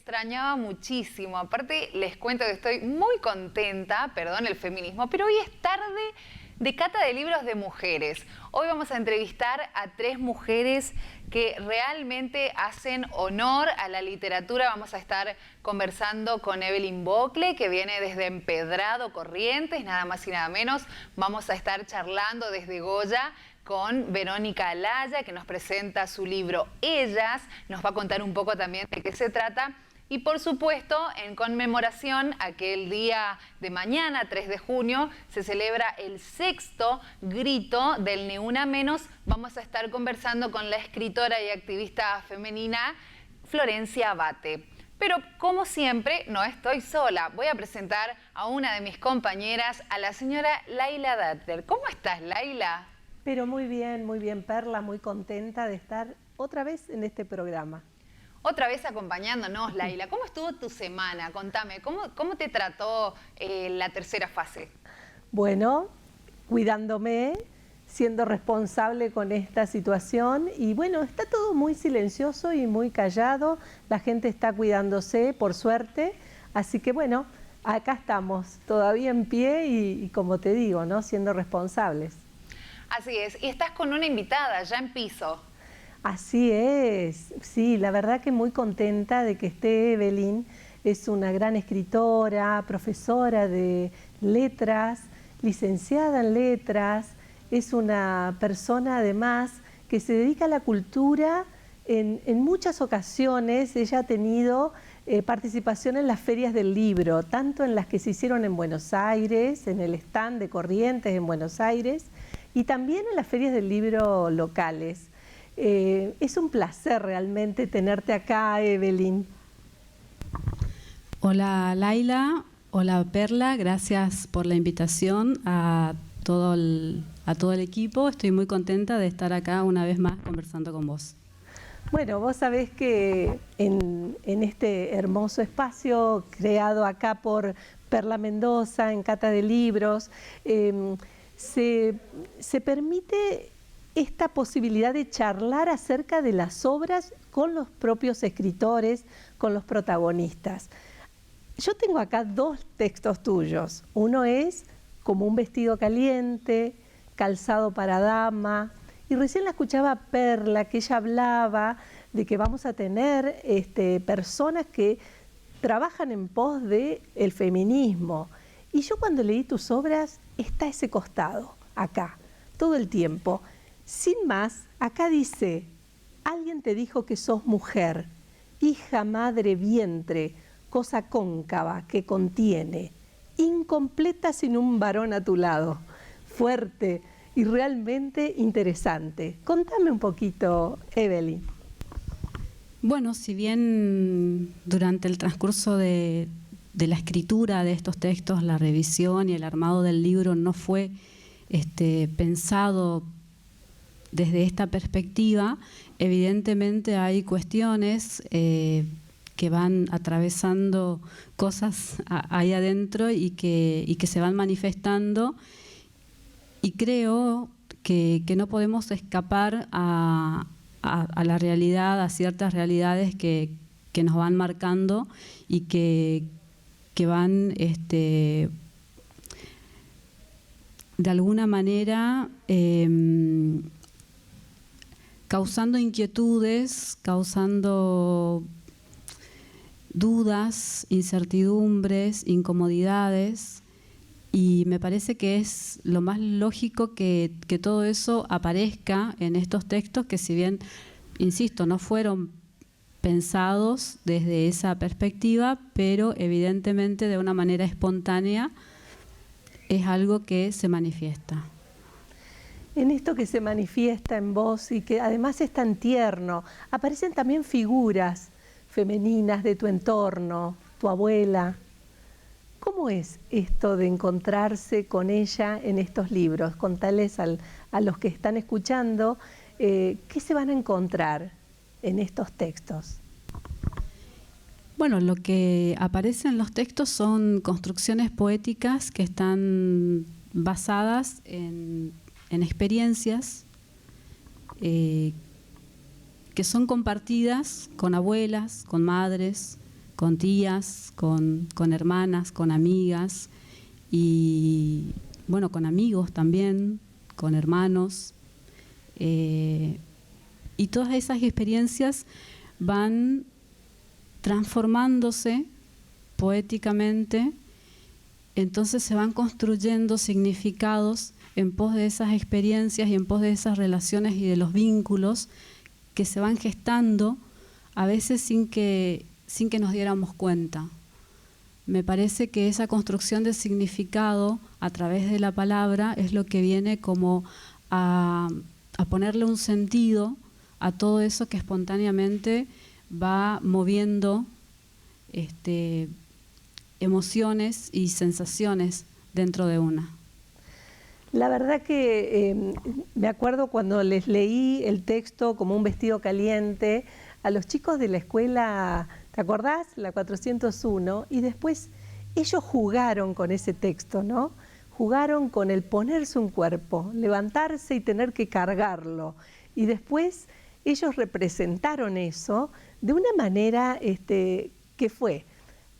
extrañaba muchísimo. Aparte, les cuento que estoy muy contenta, perdón el feminismo, pero hoy es tarde de cata de libros de mujeres. Hoy vamos a entrevistar a 3 mujeres que realmente hacen honor a la literatura. Vamos a estar conversando con Evelyn Bogle, que viene desde Empedrado, Corrientes, nada más y nada menos. Vamos a estar charlando desde Goya con Verónica Alaya, que nos presenta su libro Ellas, nos va a contar un poco también de qué se trata. Y por supuesto, en conmemoración, aquel día de mañana, 3 de junio, se celebra el 6º grito del Ni Una Menos. Vamos a estar conversando con la escritora y activista femenina Florencia Abate. Pero como siempre, no estoy sola. Voy a presentar a una de mis compañeras, a la señora Laila Datter. ¿Cómo estás, Laila? Pero muy bien, Perla, muy contenta de estar otra vez en este programa. Otra vez acompañándonos, Laila. ¿Cómo estuvo tu semana? Contame, ¿cómo te trató la tercera fase? Bueno, cuidándome, siendo responsable con esta situación y bueno, está todo muy silencioso y muy callado. La gente está cuidándose, por suerte. Así que bueno, acá estamos, todavía en pie y como te digo, ¿no? Siendo responsables. Así es. Y estás con una invitada ya en piso. Así es, sí, la verdad que muy contenta de que esté Evelyn. Es una gran escritora, profesora de letras, licenciada en letras. Es una persona además que se dedica a la cultura en muchas ocasiones. Ella ha tenido participación en las ferias del libro, tanto en las que se hicieron en Buenos Aires, en el stand de Corrientes en Buenos Aires, y también en las ferias del libro locales. Es un placer realmente tenerte acá, Evelyn. Hola Laila, hola Perla, gracias por la invitación a todo el equipo. Estoy muy contenta de estar acá una vez más conversando con vos. Bueno, vos sabés que en este hermoso espacio creado acá por Perla Mendoza, en Cata de Libros, se permite esta posibilidad de charlar acerca de las obras con los propios escritores, con los protagonistas. Yo tengo acá 2 textos tuyos. Uno es Como un vestido caliente, Calzado para dama, y recién la escuchaba Perla, que ella hablaba de que vamos a tener personas que trabajan en pos del feminismo. Y yo cuando leí tus obras, está ese costado, acá, todo el tiempo. Sin más, acá dice, alguien te dijo que sos mujer, hija, madre, vientre, cosa cóncava que contiene, incompleta sin un varón a tu lado, fuerte y realmente interesante. Contame un poquito, Evelyn. Bueno, si bien durante el transcurso de la escritura de estos textos, la revisión y el armado del libro no fue pensado desde esta perspectiva, evidentemente hay cuestiones que van atravesando cosas ahí adentro y que se van manifestando, y creo que no podemos escapar a la realidad, a ciertas realidades que nos van marcando y que van de alguna manera causando inquietudes, causando dudas, incertidumbres, incomodidades, y me parece que es lo más lógico que todo eso aparezca en estos textos que, si bien, insisto, no fueron pensados desde esa perspectiva, pero evidentemente de una manera espontánea es algo que se manifiesta. En esto que se manifiesta en vos y que además es tan tierno, aparecen también figuras femeninas de tu entorno, tu abuela. ¿Cómo es esto de encontrarse con ella en estos libros? Contales a los que están escuchando qué se van a encontrar en estos textos. Bueno, lo que aparece en los textos son construcciones poéticas que están basadas en experiencias que son compartidas con abuelas, con madres, tías, con hermanas, con amigas y, bueno, con amigos también, con hermanos. Y todas esas experiencias van transformándose poéticamente, entonces se van construyendo significados en pos de esas experiencias y en pos de esas relaciones y de los vínculos que se van gestando, a veces sin que nos diéramos cuenta. Me parece que esa construcción de significado a través de la palabra es lo que viene como a ponerle un sentido a todo eso que espontáneamente va moviendo emociones y sensaciones dentro de una. La verdad que me acuerdo cuando les leí el texto como un vestido caliente a los chicos de la escuela, ¿te acordás? La 401, y después ellos jugaron con ese texto, ¿no? Jugaron con el ponerse un cuerpo, levantarse y tener que cargarlo. Y después ellos representaron eso de una manera que fue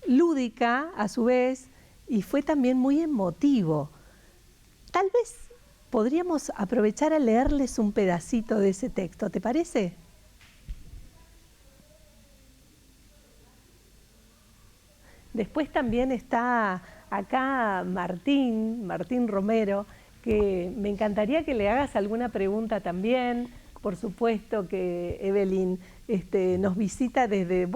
lúdica a su vez y fue también muy emotivo. Tal vez podríamos aprovechar a leerles un pedacito de ese texto, ¿te parece? Después también está acá Martín Romero, que me encantaría que le hagas alguna pregunta también. Por supuesto que Evelyn nos visita desde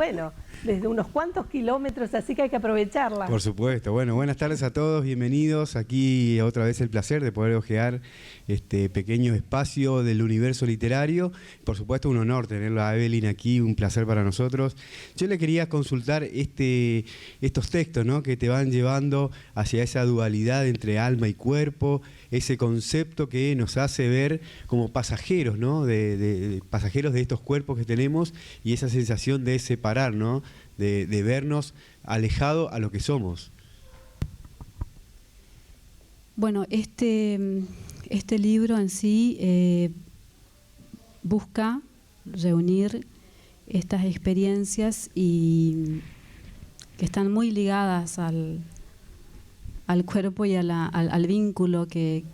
unos cuantos kilómetros, así que hay que aprovecharla. Por supuesto. Bueno, buenas tardes a todos, bienvenidos. Aquí otra vez el placer de poder hojear este pequeño espacio del universo literario. Por supuesto, un honor tenerla a Evelyn aquí, un placer para nosotros. Yo le quería consultar estos textos, ¿no?, que te van llevando hacia esa dualidad entre alma y cuerpo, ese concepto que nos hace ver como pasajeros, ¿no?, de pasajeros de estos cuerpos que tenemos, y esa sensación de separar, ¿no?, de vernos alejado a lo que somos. Bueno, este libro en sí busca reunir estas experiencias y que están muy ligadas al cuerpo y al vínculo que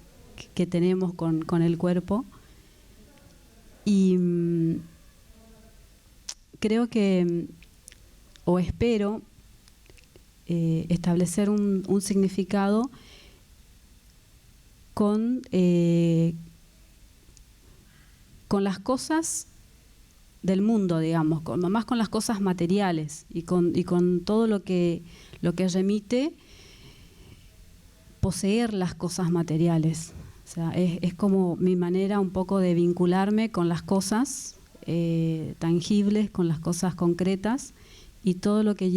tenemos con el cuerpo. Y creo que, o espero, establecer un significado con las cosas del mundo, digamos, más con las cosas materiales y con todo lo que remite poseer las cosas materiales. O sea, es como mi manera un poco de vincularme con las cosas tangibles, con las cosas concretas y todo lo que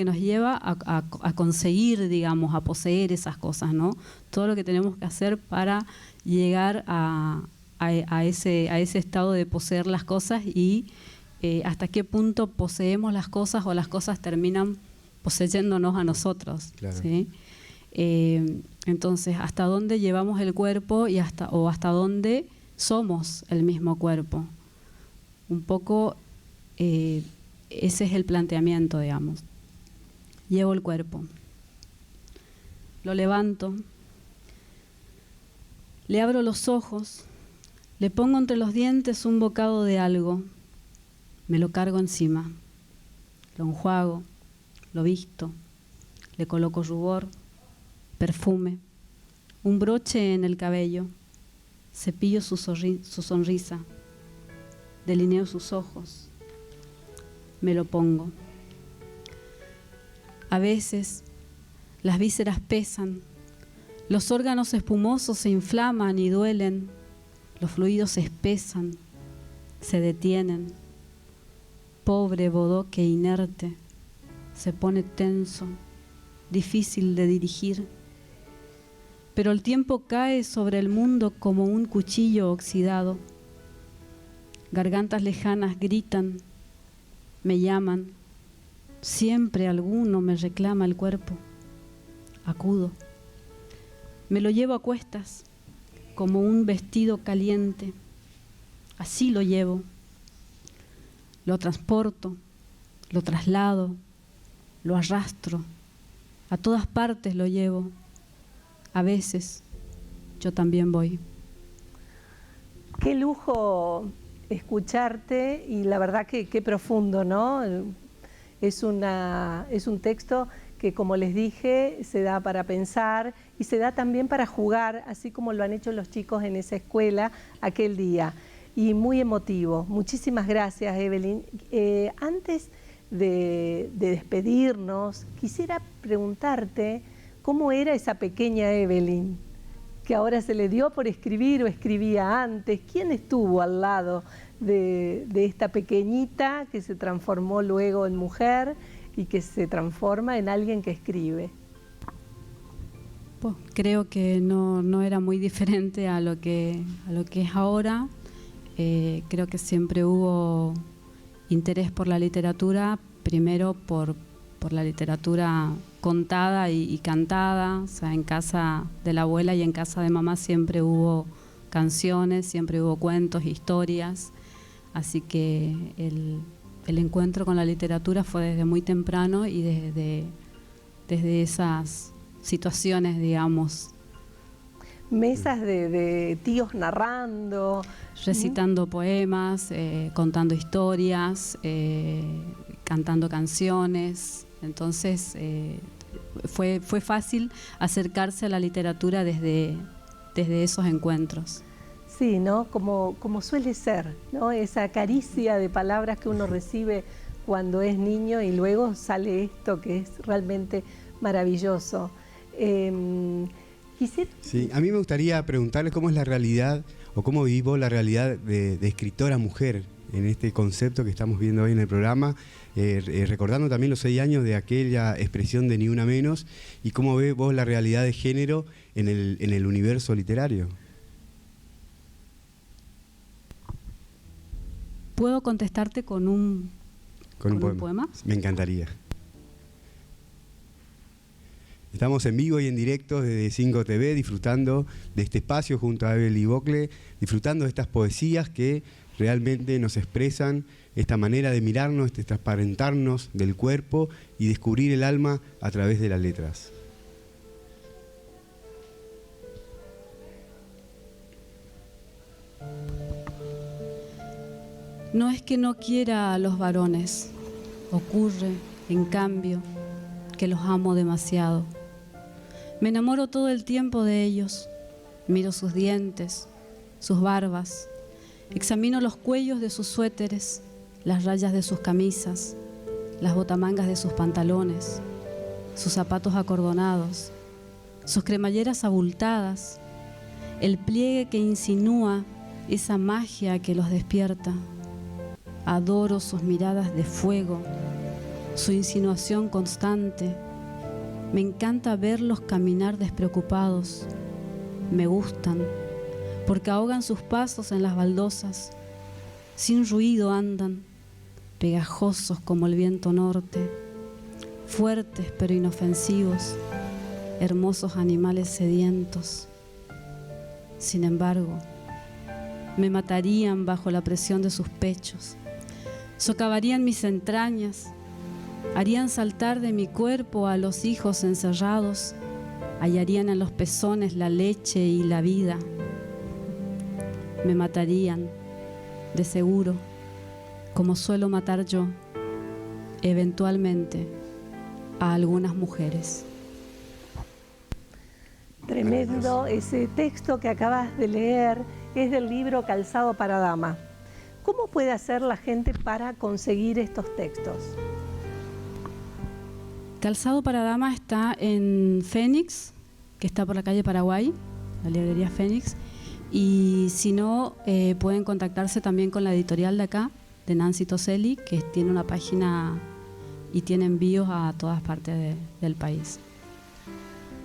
nos lleva a conseguir, digamos, a poseer esas cosas, ¿no? Todo lo que tenemos que hacer para llegar a ese estado de poseer las cosas y hasta qué punto poseemos las cosas o las cosas terminan poseyéndonos a nosotros. Claro. ¿Sí? Entonces, hasta dónde llevamos el cuerpo y hasta dónde somos el mismo cuerpo. Un poco ese es el planteamiento, digamos. Llevo el cuerpo, lo levanto, le abro los ojos, le pongo entre los dientes un bocado de algo, me lo cargo encima, lo enjuago, lo visto, le coloco rubor, perfume, un broche en el cabello, cepillo su sonrisa, delineo sus ojos, me lo pongo. A veces las vísceras pesan, los órganos espumosos se inflaman y duelen, los fluidos se espesan, se detienen. Pobre bodoque inerte, se pone tenso, difícil de dirigir. Pero el tiempo cae sobre el mundo como un cuchillo oxidado. Gargantas lejanas gritan, me llaman. Siempre alguno me reclama el cuerpo. Acudo. Me lo llevo a cuestas, como un vestido caliente. Así lo llevo. Lo transporto. lo traslado, lo arrastro, a todas partes lo llevo. A veces yo también voy. Qué lujo escucharte y la verdad que qué profundo, ¿no? Es un texto que, como les dije, se da para pensar y se da también para jugar, así como lo han hecho los chicos en esa escuela aquel día. Y muy emotivo. Muchísimas gracias, Evelyn. Antes de despedirnos, quisiera preguntarte cómo era esa pequeña Evelyn, que ahora se le dio por escribir o escribía antes. ¿Quién estuvo al lado de esta pequeñita que se transformó luego en mujer y que se transforma en alguien que escribe? Pues creo que no era muy diferente a lo que es ahora. Creo que siempre hubo interés por la literatura, primero por la literatura contada y cantada. O sea, en casa de la abuela y en casa de mamá siempre hubo canciones, siempre hubo cuentos, historias. Así que el encuentro con la literatura fue desde muy temprano y desde esas situaciones, digamos. Mesas de tíos narrando. Recitando poemas, contando historias, cantando canciones. Entonces fue fácil acercarse a la literatura desde esos encuentros. Sí, ¿no? Como suele ser, ¿no? Esa caricia de palabras que uno recibe cuando es niño y luego sale esto que es realmente maravilloso. Sí, a mí me gustaría preguntarles cómo es la realidad o cómo vivo la realidad de escritora mujer en este concepto que estamos viendo hoy en el programa, recordando también los 6 años de aquella expresión de Ni Una Menos, y cómo ves vos la realidad de género en el universo literario. ¿Puedo contestarte con un poema? Me encantaría. Estamos en vivo y en directo desde 5 TV, disfrutando de este espacio junto a Evelyn Bocle, disfrutando de estas poesías que realmente nos expresan esta manera de mirarnos, de transparentarnos del cuerpo y descubrir el alma a través de las letras. No es que no quiera a los varones, ocurre, en cambio, que los amo demasiado. Me enamoro todo el tiempo de ellos, miro sus dientes, sus barbas, examino los cuellos de sus suéteres, las rayas de sus camisas, las botamangas de sus pantalones, sus zapatos acordonados, sus cremalleras abultadas, el pliegue que insinúa esa magia que los despierta. Adoro sus miradas de fuego, su insinuación constante. Me encanta verlos caminar despreocupados. Me gustan, porque ahogan sus pasos en las baldosas. Sin ruido andan, pegajosos como el viento norte, fuertes pero inofensivos, hermosos animales sedientos. Sin embargo, me matarían bajo la presión de sus pechos, socavarían mis entrañas, harían saltar de mi cuerpo a los hijos encerrados, hallarían en los pezones la leche y la vida. Me matarían, de seguro, como suelo matar yo, eventualmente, a algunas mujeres. Tremendo ese texto que acabas de leer, es del libro Calzado para Dama. ¿Cómo puede hacer la gente para conseguir estos textos? Calzado para Dama está en Fénix, que está por la calle Paraguay, la librería Fénix, y si no, pueden contactarse también con la editorial de acá, de Nancy Toselli, que tiene una página y tiene envíos a todas partes del país.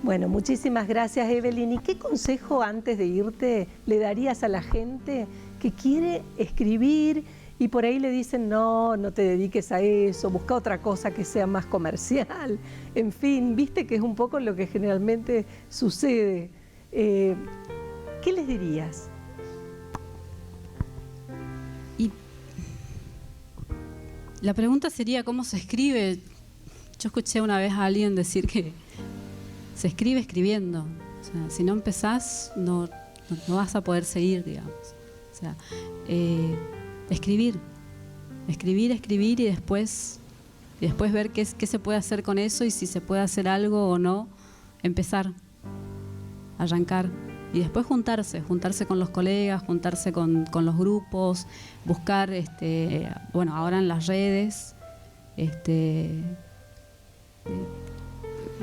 Bueno, muchísimas gracias, Evelyn. ¿Y qué consejo antes de irte le darías a la gente que quiere escribir y por ahí le dicen no te dediques a eso, busca otra cosa que sea más comercial? En fin, viste que es un poco lo que generalmente sucede. ¿Qué les dirías? La pregunta sería ¿cómo se escribe? Yo escuché una vez a alguien decir que se escribe escribiendo. O sea, si no empezás, no vas a poder seguir, digamos. O sea, escribir y después ver qué se puede hacer con eso y si se puede hacer algo o no, empezar, arrancar. Y después juntarse con los colegas, juntarse con los grupos, buscar, bueno, ahora en las redes,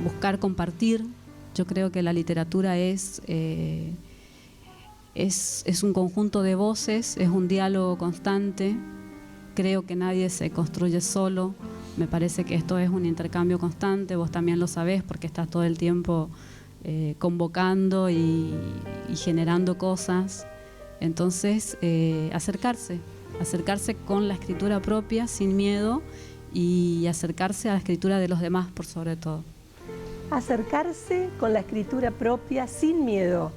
buscar compartir. Yo creo que la literatura es un conjunto de voces, es un diálogo constante. Creo que nadie se construye solo. Me parece que esto es un intercambio constante. Vos también lo sabés porque estás todo el tiempo convocando y generando cosas. Entonces, acercarse con la escritura propia, sin miedo, y acercarse a la escritura de los demás, por sobre todo. Acercarse con la escritura propia, sin miedo,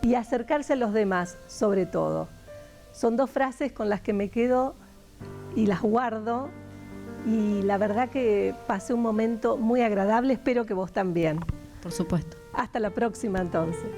y acercarse a los demás, sobre todo. Son dos frases con las que me quedo y las guardo, y la verdad que pasé un momento muy agradable, espero que vos también. Por supuesto. Hasta la próxima, entonces.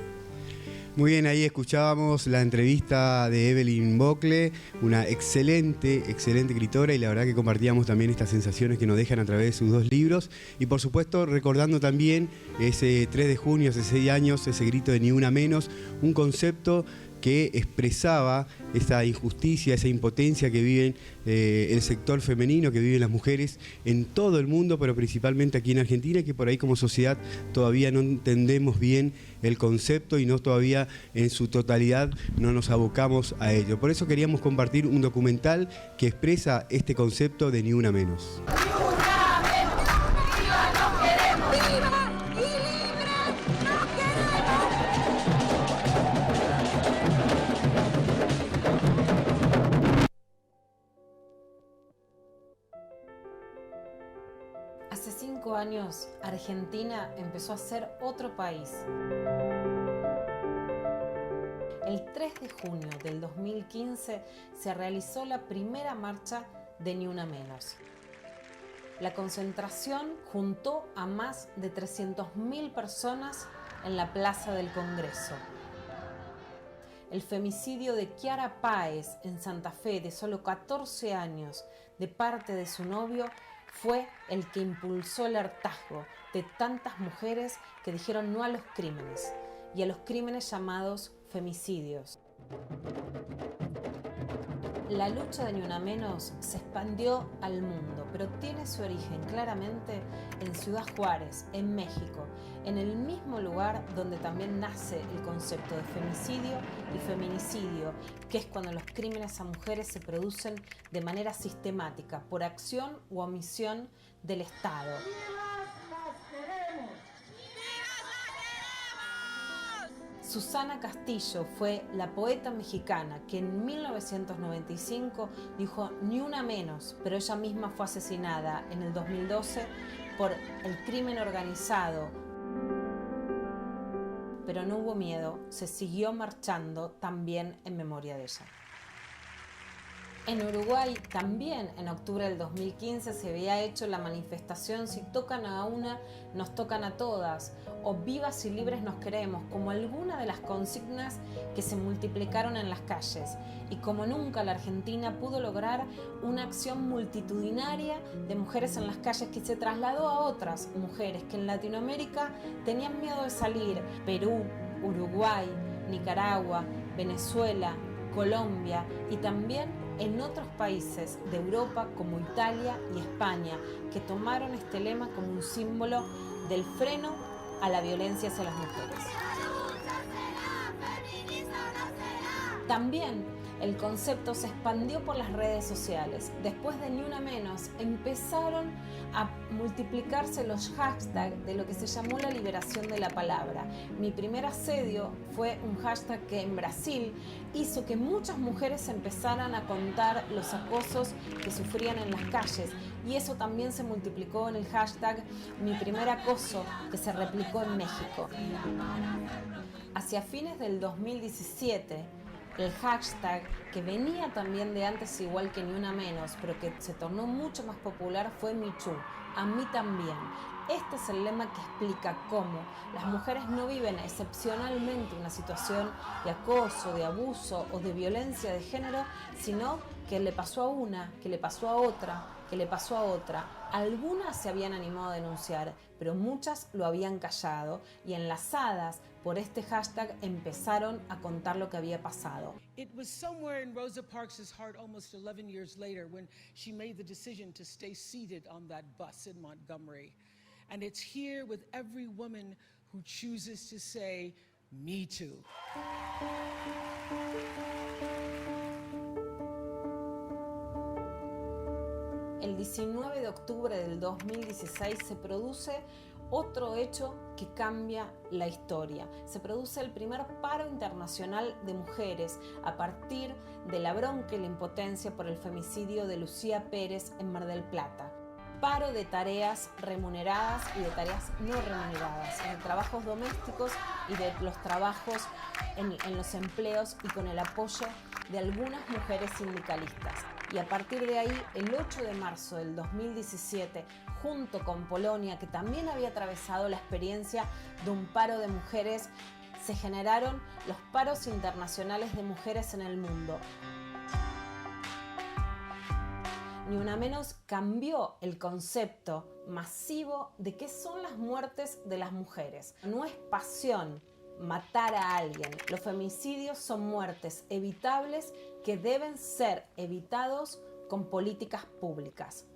Muy bien, ahí escuchábamos la entrevista de Evelyn Bogle, una excelente escritora, y la verdad que compartíamos también estas sensaciones que nos dejan a través de sus dos libros. Y por supuesto recordando también ese 3 de junio, hace 6 años, ese grito de Ni Una Menos, un concepto que expresaba esa injusticia, esa impotencia que viven el sector femenino, que viven las mujeres en todo el mundo, pero principalmente aquí en Argentina, que por ahí como sociedad todavía no entendemos bien el concepto y todavía en su totalidad no nos abocamos a ello. Por eso queríamos compartir un documental que expresa este concepto de Ni Una Menos. Hace 5 años, Argentina empezó a ser otro país. El 3 de junio del 2015 se realizó la primera marcha de Ni Una Menos. La concentración juntó a más de 300.000 personas en la Plaza del Congreso. El femicidio de Kiara Páez en Santa Fe, de solo 14 años, de parte de su novio, fue el que impulsó el hartazgo de tantas mujeres que dijeron no a los crímenes y a los crímenes llamados femicidios. La lucha de Ni Una Menos se expandió al mundo, pero tiene su origen claramente en Ciudad Juárez, en México, en el mismo lugar donde también nace el concepto de femicidio y feminicidio, que es cuando los crímenes a mujeres se producen de manera sistemática, por acción u omisión del Estado. Susana Castillo fue la poeta mexicana que en 1995 dijo Ni Una Menos, pero ella misma fue asesinada en el 2012 por el crimen organizado. Pero no hubo miedo, se siguió marchando también en memoria de ella. En Uruguay también en octubre del 2015 se había hecho la manifestación Si tocan a una, nos tocan a todas, o Vivas y libres nos queremos, como alguna de las consignas que se multiplicaron en las calles. Y como nunca la Argentina pudo lograr una acción multitudinaria de mujeres en las calles que se trasladó a otras mujeres que en Latinoamérica tenían miedo de salir. Perú, Uruguay, Nicaragua, Venezuela, Colombia y también en otros países de Europa como Italia y España, que tomaron este lema como un símbolo del freno a la violencia hacia las mujeres. También el concepto se expandió por las redes sociales. Después de Ni Una Menos empezaron a multiplicarse los hashtags de lo que se llamó la liberación de la palabra. Mi primer asedio fue un hashtag que en Brasil hizo que muchas mujeres empezaran a contar los acosos que sufrían en las calles, y eso también se multiplicó en el hashtag Mi Primer Acoso, que se replicó en México. Hacia fines del 2017, El hashtag, que venía también de antes igual que Ni Una Menos, pero que se tornó mucho más popular, fue #MeToo, a mí también. Este es el lema que explica cómo las mujeres no viven excepcionalmente una situación de acoso, de abuso o de violencia de género, sino que le pasó a una, que le pasó a otra, que le pasó a otra. Algunas se habían animado a denunciar, pero muchas lo habían callado y enlazadas por este hashtag empezaron a contar lo que había pasado. It was somewhere in Rosa Parks' heart almost 11 years later when she made the decision to stay seated on that bus in Montgomery. And it's here with every woman who chooses to say, "Me too." El 19 de octubre del 2016 se produce otro hecho que cambia la historia. Se produce el primer paro internacional de mujeres a partir de la bronca y la impotencia por el femicidio de Lucía Pérez en Mar del Plata. Paro de tareas remuneradas y de tareas no remuneradas, de trabajos domésticos y de los trabajos en los empleos y con el apoyo de algunas mujeres sindicalistas. Y a partir de ahí, el 8 de marzo del 2017, junto con Polonia, que también había atravesado la experiencia de un paro de mujeres, se generaron los paros internacionales de mujeres en el mundo. Ni Una Menos cambió el concepto masivo de qué son las muertes de las mujeres. No es pasión matar a alguien. Los femicidios son muertes evitables que deben ser evitados con políticas públicas.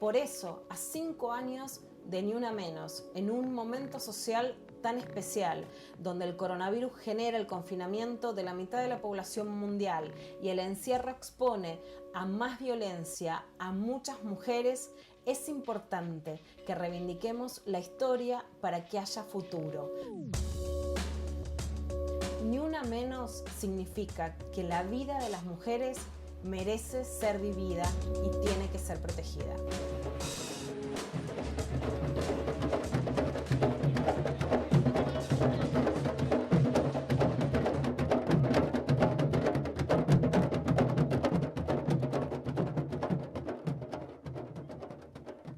Por eso, a 5 años de Ni Una Menos, en un momento social tan especial, donde el coronavirus genera el confinamiento de la mitad de la población mundial y el encierro expone a más violencia a muchas mujeres, es importante que reivindiquemos la historia para que haya futuro. Ni Una Menos significa que la vida de las mujeres merece ser vivida y tiene que ser protegida.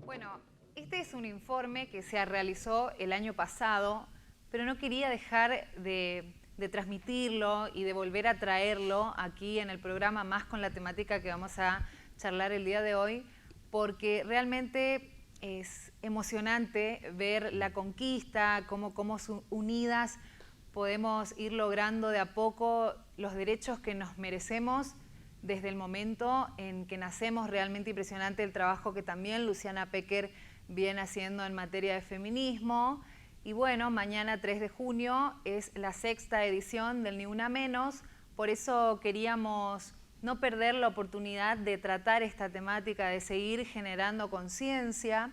Bueno, este es un informe que se realizó el año pasado, pero no quería dejar de transmitirlo y de volver a traerlo aquí en el programa, más con la temática que vamos a charlar el día de hoy, porque realmente es emocionante ver la conquista, cómo unidas podemos ir logrando de a poco los derechos que nos merecemos desde el momento en que nacemos. Realmente impresionante el trabajo que también Luciana Pecker viene haciendo en materia de feminismo. Y bueno, mañana 3 de junio es la 6ª edición del Ni Una Menos, por eso queríamos no perder la oportunidad de tratar esta temática, de seguir generando conciencia.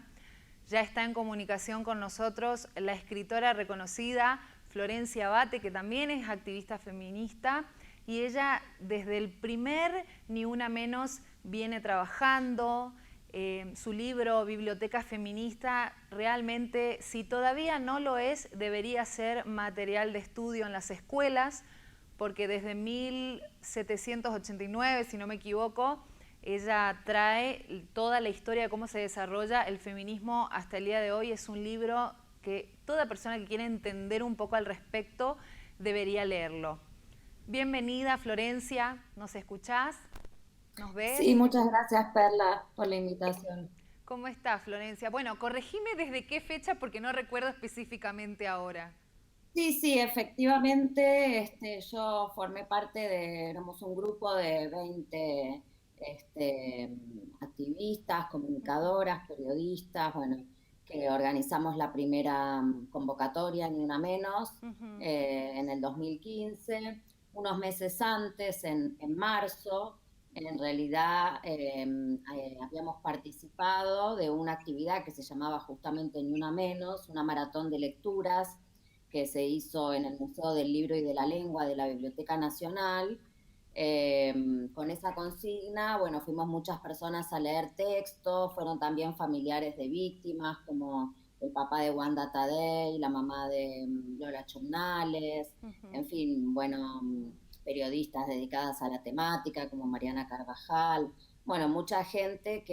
Ya está en comunicación con nosotros la escritora reconocida Florencia Abate, que también es activista feminista, y ella desde el primer Ni Una Menos viene trabajando. Su libro Biblioteca Feminista realmente, si todavía no lo es, debería ser material de estudio en las escuelas, porque desde 1789, si no me equivoco, ella trae toda la historia de cómo se desarrolla el feminismo hasta el día de hoy. Es un libro que toda persona que quiere entender un poco al respecto debería leerlo. Bienvenida, Florencia, ¿nos escuchás? ¿Nos ves? Sí, muchas gracias, Perla, por la invitación. ¿Cómo estás, Florencia? Bueno, corregime desde qué fecha porque no recuerdo específicamente ahora. Sí, efectivamente, yo formé éramos un grupo de 20 activistas, comunicadoras, periodistas, bueno, que organizamos la primera convocatoria, Ni Una Menos, en el 2015. Unos meses antes, en marzo, en realidad habíamos participado de una actividad que se llamaba justamente Ni Una Menos, una maratón de lecturas que se hizo en el Museo del Libro y de la Lengua de la Biblioteca Nacional. Con esa consigna, bueno, fuimos muchas personas a leer textos, fueron también familiares de víctimas, como el papá de Wanda Tadei, la mamá de Lola Chumnales, en fin, bueno, periodistas dedicadas a la temática, como Mariana Carvajal, bueno, mucha gente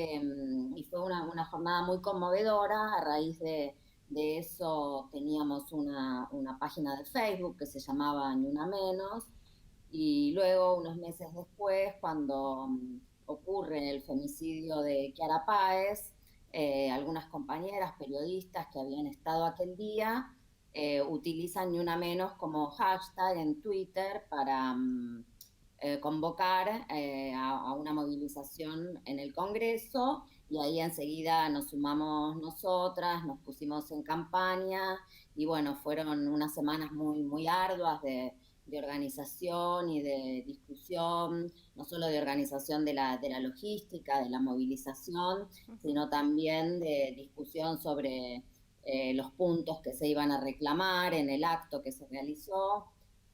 y fue una jornada muy conmovedora. A raíz de eso teníamos una página de Facebook que se llamaba Ni Una Menos, y luego, unos meses después, cuando ocurre el femicidio de Kiara Páez, algunas compañeras periodistas que habían estado aquel día utilizan Ni Una Menos como hashtag en Twitter para convocar a una movilización en el Congreso, y ahí enseguida nos sumamos nosotras, nos pusimos en campaña, y bueno, fueron unas semanas muy, muy arduas de organización y de discusión, no solo de organización de la logística, de la movilización, sino también de discusión sobre los puntos que se iban a reclamar en el acto que se realizó.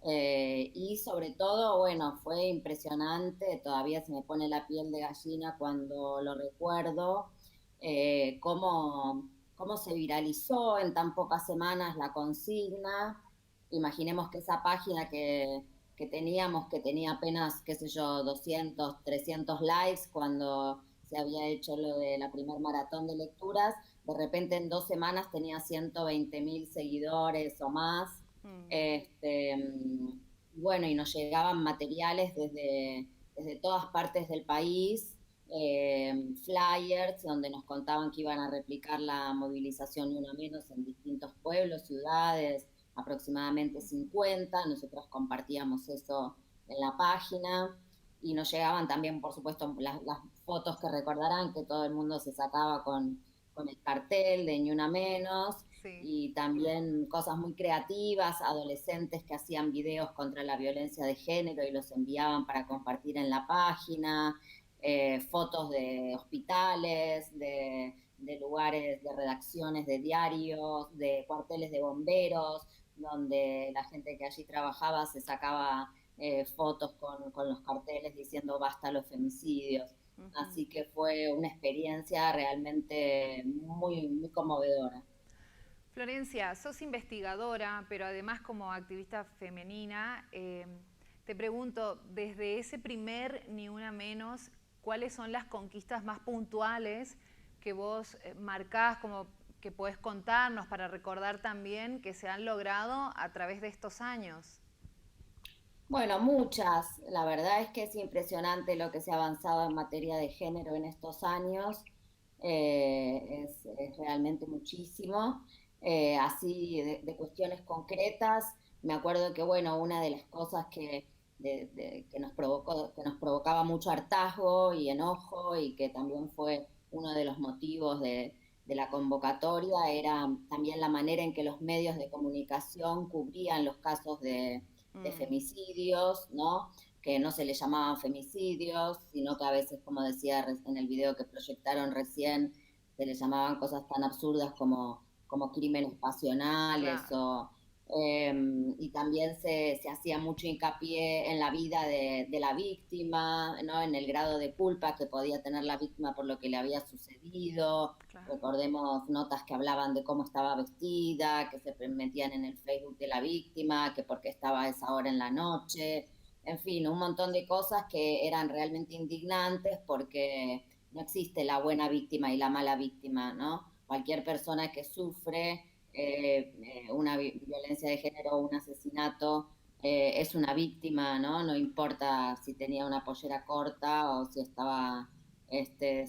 Y sobre todo, bueno, fue impresionante, todavía se me pone la piel de gallina cuando lo recuerdo, cómo se viralizó en tan pocas semanas la consigna. Imaginemos que esa página que teníamos, que tenía apenas, qué sé yo, 200, 300 likes cuando se había hecho lo de la primer maratón de lecturas, de repente en 2 semanas tenía 120.000 seguidores o más. Bueno, y nos llegaban materiales desde todas partes del país, flyers donde nos contaban que iban a replicar la movilización Ni Una Menos en distintos pueblos, ciudades, aproximadamente 50. Nosotros compartíamos eso en la página, y nos llegaban también, por supuesto, las fotos que recordarán que todo el mundo se sacaba con el cartel de Ni Una Menos. Sí. Y también cosas muy creativas, adolescentes que hacían videos contra la violencia de género y los enviaban para compartir en la página, fotos de hospitales, de lugares, de redacciones de diarios, de cuarteles de bomberos, donde la gente que allí trabajaba se sacaba fotos con los carteles diciendo basta los femicidios. Así que fue una experiencia realmente muy, muy conmovedora. Florencia, sos investigadora, pero además como activista femenina, te pregunto, desde ese primer Ni Una Menos, ¿cuáles son las conquistas más puntuales que vos marcás, como que podés contarnos para recordar también que se han logrado a través de estos años? Bueno, muchas. La verdad es que es impresionante lo que se ha avanzado en materia de género en estos años. Es realmente muchísimo. Así de cuestiones concretas, me acuerdo que, bueno, una de las cosas que nos provocaba mucho hartazgo y enojo, y que también fue uno de los motivos de la convocatoria, era también la manera en que los medios de comunicación cubrían los casos de femicidios, ¿no? Que no se les llamaban femicidios, sino que a veces, como decía en el video que proyectaron recién, se les llamaban cosas tan absurdas como crímenes pasionales. Claro. Y también se hacía mucho hincapié en la vida de la víctima, ¿no? En el grado de culpa que podía tener la víctima por lo que le había sucedido. Claro. Recordemos notas que hablaban de cómo estaba vestida, que se metían en el Facebook de la víctima, que porque estaba a esa hora en la noche. En fin, un montón de cosas que eran realmente indignantes, porque no existe la buena víctima y la mala víctima, ¿no? Cualquier persona que sufre una violencia de género o un asesinato es una víctima, ¿no? No importa si tenía una pollera corta o si estaba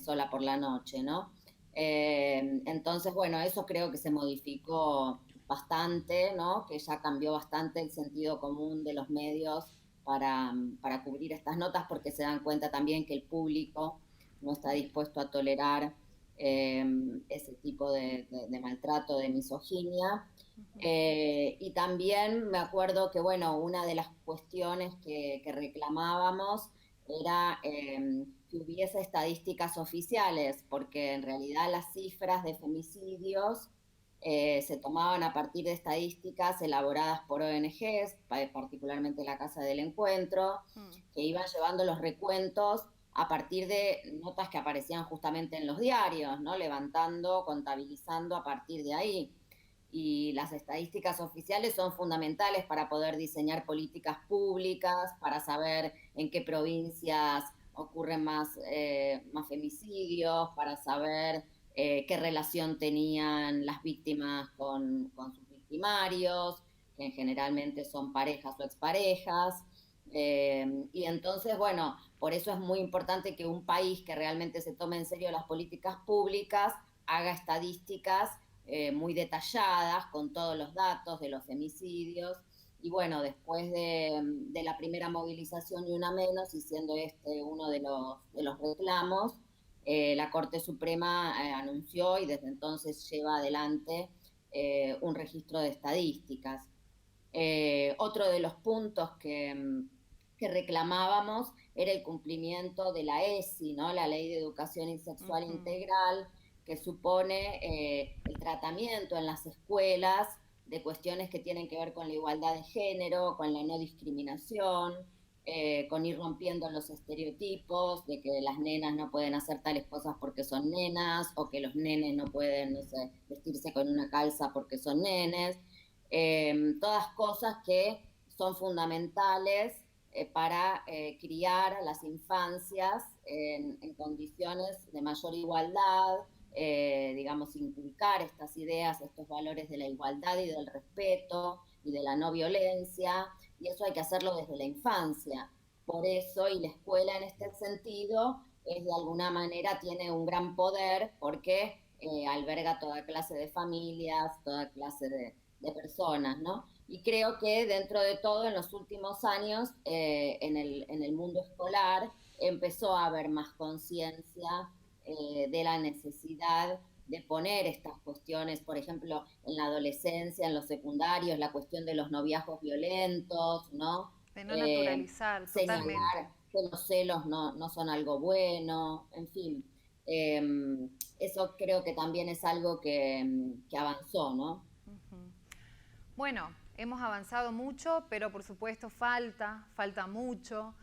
sola por la noche, ¿no? Entonces, bueno, eso creo que se modificó bastante, ¿no? Que ya cambió bastante el sentido común de los medios para cubrir estas notas, porque se dan cuenta también que el público no está dispuesto a tolerar ese tipo de maltrato, de misoginia. Y también me acuerdo que, bueno, una de las cuestiones que reclamábamos era que hubiese estadísticas oficiales, porque en realidad las cifras de femicidios se tomaban a partir de estadísticas elaboradas por ONGs, particularmente la Casa del Encuentro, que iban llevando los recuentos a partir de notas que aparecían justamente en los diarios, ¿no? Levantando, contabilizando a partir de ahí. y las estadísticas oficiales son fundamentales para poder diseñar políticas públicas, para saber en qué provincias ocurren más femicidios, para saber qué relación tenían las víctimas con sus victimarios, que generalmente son parejas o exparejas. Y entonces, bueno, por eso es muy importante que un país que realmente se tome en serio las políticas públicas haga estadísticas muy detalladas con todos los datos de los femicidios. Y bueno, después de la primera movilización y una menos, y siendo este uno de los reclamos, la Corte Suprema anunció y desde entonces lleva adelante un registro de estadísticas. Otro de los puntos que reclamábamos era el cumplimiento de la ESI, ¿no? La Ley de Educación Sexual Integral, que supone el tratamiento en las escuelas de cuestiones que tienen que ver con la igualdad de género, con la no discriminación, con ir rompiendo los estereotipos de que las nenas no pueden hacer tales cosas porque son nenas, o que los nenes no pueden, no sé, vestirse con una calza porque son nenes. Todas cosas que son fundamentales para criar a las infancias en condiciones de mayor igualdad, digamos, inculcar estas ideas, estos valores de la igualdad y del respeto y de la no violencia, y eso hay que hacerlo desde la infancia. Por eso, y la escuela en este sentido, de alguna manera tiene un gran poder porque alberga toda clase de familias, toda clase de personas, ¿no? Y creo que dentro de todo, en los últimos años, en el mundo escolar, empezó a haber más conciencia de la necesidad de poner estas cuestiones, por ejemplo, en la adolescencia, en los secundarios, la cuestión de los noviazgos violentos, ¿no? De no naturalizar, señalar totalmente. que los celos no son algo bueno, en fin. Eso creo que también es algo que avanzó, ¿no? Bueno, hemos avanzado mucho, pero por supuesto falta mucho.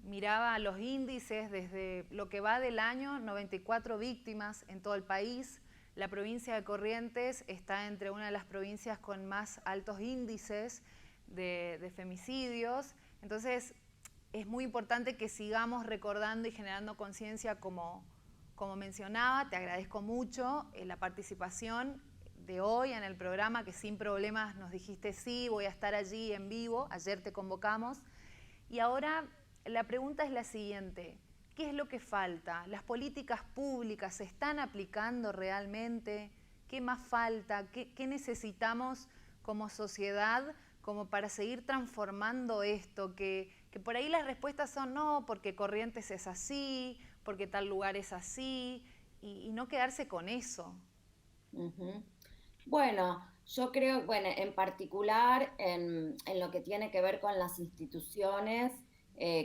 Miraba los índices desde lo que va del año, 94 víctimas en todo el país. La provincia de Corrientes está entre una de las provincias con más altos índices de femicidios. Entonces, es muy importante que sigamos recordando y generando conciencia como mencionaba. Te agradezco mucho la participación de hoy en el programa, que sin problemas nos dijiste sí, voy a estar allí en vivo. Ayer te convocamos. Y ahora la pregunta es la siguiente: ¿qué es lo que falta? ¿Las políticas públicas se están aplicando realmente? ¿Qué más falta? ¿Qué necesitamos como sociedad como para seguir transformando esto? Que por ahí las respuestas son no, porque Corrientes es así, porque tal lugar es así, y no quedarse con eso. Bueno, yo creo, bueno, en particular en lo que tiene que ver con las instituciones,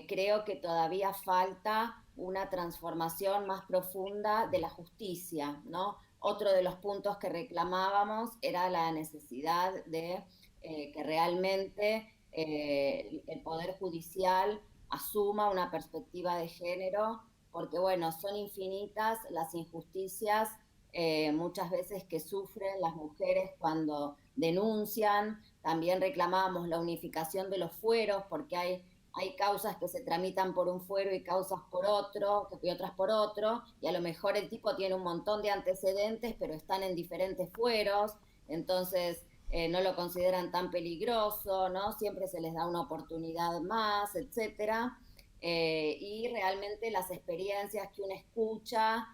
creo que todavía falta una transformación más profunda de la justicia, ¿no? Otro de los puntos que reclamábamos era la necesidad de que realmente el Poder Judicial asuma una perspectiva de género, porque bueno, son infinitas las injusticias muchas veces que sufren las mujeres cuando denuncian. También reclamábamos la unificación de los fueros, porque hay causas que se tramitan por un fuero y causas por otro, y otras por otro, y a lo mejor el tipo tiene un montón de antecedentes, pero están en diferentes fueros, entonces no lo consideran tan peligroso, ¿no? Siempre se les da una oportunidad más, etcétera. Y realmente las experiencias que uno escucha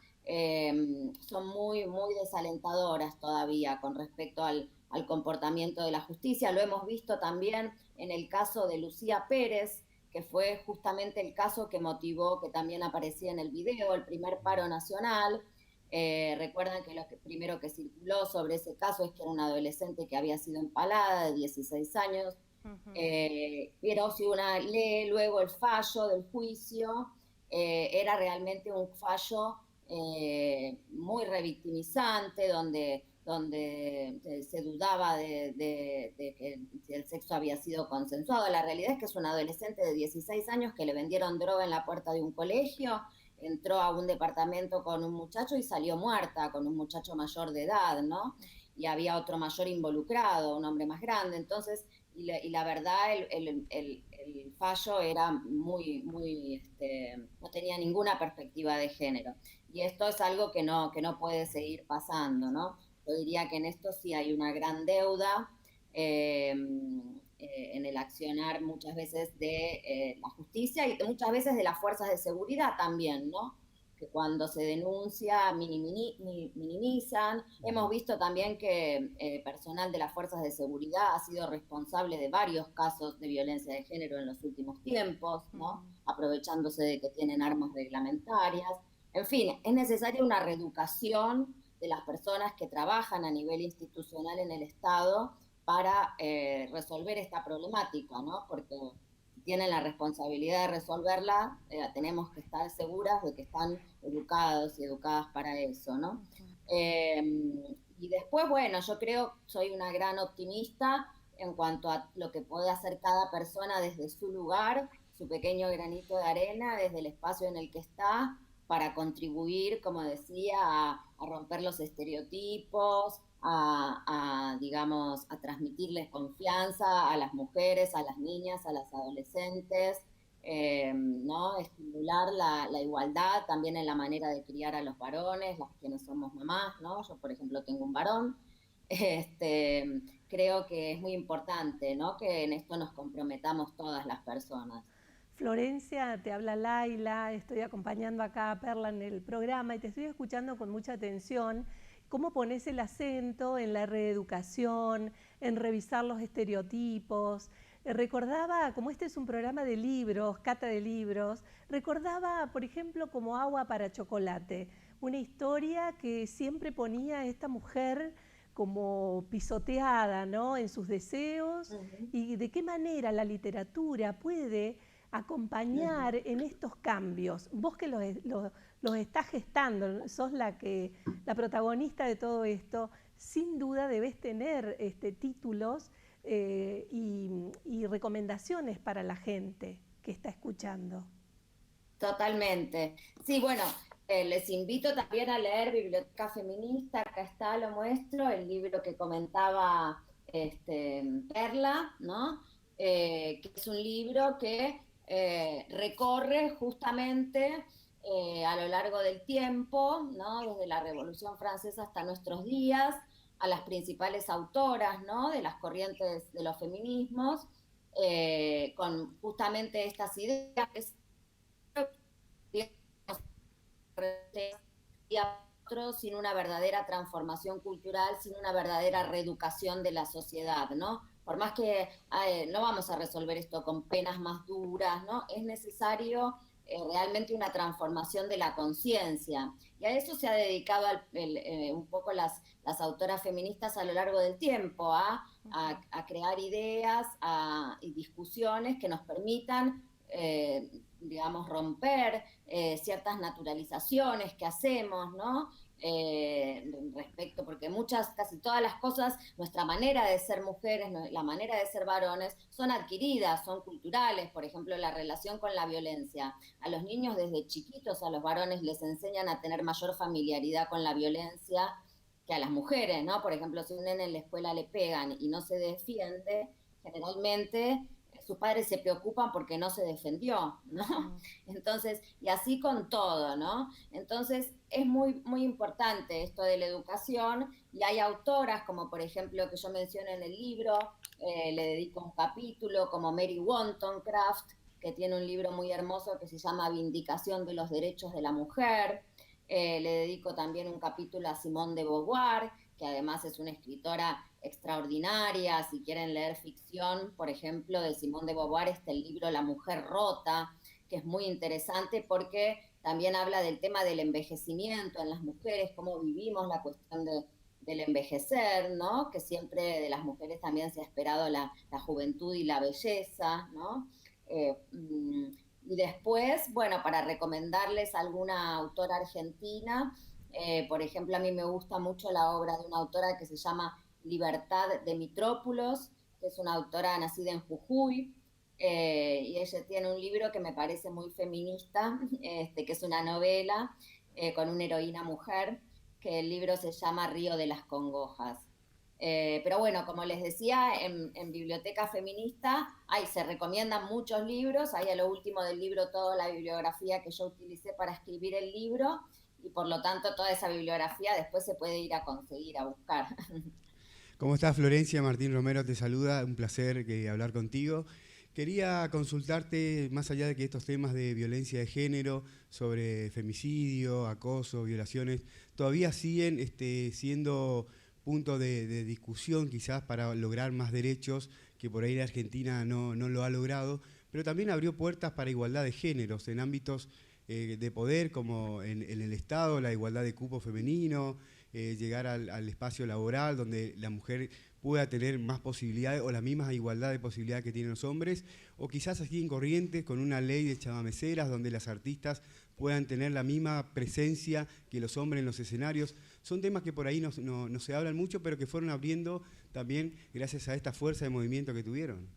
son muy, muy desalentadoras todavía con respecto al comportamiento de la justicia. Lo hemos visto también en el caso de Lucía Pérez, que fue justamente el caso que motivó, que también aparecía en el video, el primer paro nacional. Recuerdan que lo primero que circuló sobre ese caso es que era una adolescente que había sido empalada de 16 años, pero si uno lee luego el fallo del juicio, era realmente un fallo muy revictimizante, donde se dudaba de que si el sexo había sido consensuado. La realidad es que es una adolescente de 16 años que le vendieron droga en la puerta de un colegio, entró a un departamento con un muchacho y salió muerta, con un muchacho mayor de edad, ¿no? y había otro mayor involucrado, un hombre más grande. Entonces, y la verdad, el fallo era no tenía ninguna perspectiva de género. Y esto es algo que no puede seguir pasando, ¿no? Yo diría que en esto sí hay una gran deuda en el accionar muchas veces de la justicia y muchas veces de las fuerzas de seguridad también, ¿no? Que cuando se denuncia minimizan. Hemos visto también que personal de las fuerzas de seguridad ha sido responsable de varios casos de violencia de género en los últimos tiempos, ¿no? Aprovechándose de que tienen armas reglamentarias. En fin, es necesaria una reeducación de las personas que trabajan a nivel institucional en el Estado para resolver esta problemática, ¿no? Porque tienen la responsabilidad de resolverla, tenemos que estar seguras de que están educados y educadas para eso, ¿no? Y después, bueno, yo creo, soy una gran optimista en cuanto a lo que puede hacer cada persona desde su lugar, su pequeño granito de arena, desde el espacio en el que está, para contribuir, como decía, a romper los estereotipos, digamos, a transmitirles confianza a las mujeres, a las niñas, a las adolescentes, ¿no? Estimular la igualdad también en la manera de criar a los varones, las quienes somos mamás, ¿no? Yo, por ejemplo, tengo un varón. Creo que es muy importante, ¿no? Que en esto nos comprometamos todas las personas. Florencia, te habla Laila, estoy acompañando acá a Perla en el programa y te estoy escuchando con mucha atención. ¿Cómo pones el acento en la reeducación, en revisar los estereotipos? Recordaba, como este es un programa de libros, cata de libros, recordaba, por ejemplo, como Agua para Chocolate, una historia que siempre ponía a esta mujer como pisoteada, ¿no?, en sus deseos, y de qué manera la literatura puede acompañar en estos cambios. Vos que los estás gestando, sos la protagonista de todo esto, sin duda debes tener títulos y recomendaciones para la gente que está escuchando. Totalmente. Sí, bueno, les invito también a leer Biblioteca Feminista, acá está, lo muestro, el libro que comentaba Perla, ¿no? Que es un libro que recorre justamente a lo largo del tiempo, ¿no? Desde la Revolución Francesa hasta nuestros días, a las principales autoras, ¿no?, de las corrientes de los feminismos, con justamente estas ideas que sin una verdadera transformación cultural, sin una verdadera reeducación de la sociedad, ¿no? Por más que no vamos a resolver esto con penas más duras, ¿no? Es necesario realmente una transformación de la conciencia. Y a eso se ha dedicado un poco las autoras feministas a lo largo del tiempo, a crear ideas y discusiones que nos permitan digamos, romper ciertas naturalizaciones que hacemos, ¿no? Respecto, porque casi todas las cosas, nuestra manera de ser mujeres, la manera de ser varones, son adquiridas, son culturales. Por ejemplo, la relación con la violencia. A los niños desde chiquitos, a los varones les enseñan a tener mayor familiaridad con la violencia que a las mujeres, ¿no? Por ejemplo, si a un nene en la escuela le pegan y no se defiende, generalmente sus padres se preocupan porque no se defendió, ¿no? Entonces, y así con todo, ¿no? Entonces, es muy, muy importante esto de la educación, y hay autoras, como por ejemplo, que yo menciono en el libro, le dedico un capítulo, como Mary Wollstonecraft, que tiene un libro muy hermoso que se llama Vindicación de los Derechos de la Mujer. Le dedico también un capítulo a Simone de Beauvoir, que además es una escritora extraordinaria. Si quieren leer ficción, por ejemplo, de Simone de Beauvoir, está el libro La Mujer Rota, que es muy interesante porque también habla del tema del envejecimiento en las mujeres, cómo vivimos la cuestión del envejecer, ¿no? Que siempre de las mujeres también se ha esperado la juventud y la belleza, ¿no? Y después, bueno, para recomendarles alguna autora argentina, por ejemplo, a mí me gusta mucho la obra de una autora que se llama Libertad de Mitrópolos, que es una autora nacida en Jujuy, y ella tiene un libro que me parece muy feminista, que es una novela con una heroína mujer, que el libro se llama Río de las Congojas. Pero bueno, como les decía, en Biblioteca Feminista se recomiendan muchos libros, hay a lo último del libro toda la bibliografía que yo utilicé para escribir el libro, y por lo tanto toda esa bibliografía después se puede ir a conseguir, a buscar. ¿Cómo estás, Florencia? Martín Romero te saluda, un placer hablar contigo. Quería consultarte, más allá de que estos temas de violencia de género, sobre femicidio, acoso, violaciones, todavía siguen siendo punto de discusión quizás para lograr más derechos, que por ahí la Argentina no lo ha logrado, pero también abrió puertas para igualdad de géneros en ámbitos de poder, como en el Estado, la igualdad de cupo femenino, llegar al espacio laboral donde la mujer pueda tener más posibilidades o la misma igualdad de posibilidades que tienen los hombres, o quizás aquí en Corrientes con una ley de chamameceras donde las artistas puedan tener la misma presencia que los hombres en los escenarios. Son temas que por ahí no se hablan mucho, pero que fueron abriendo también gracias a esta fuerza de movimiento que tuvieron.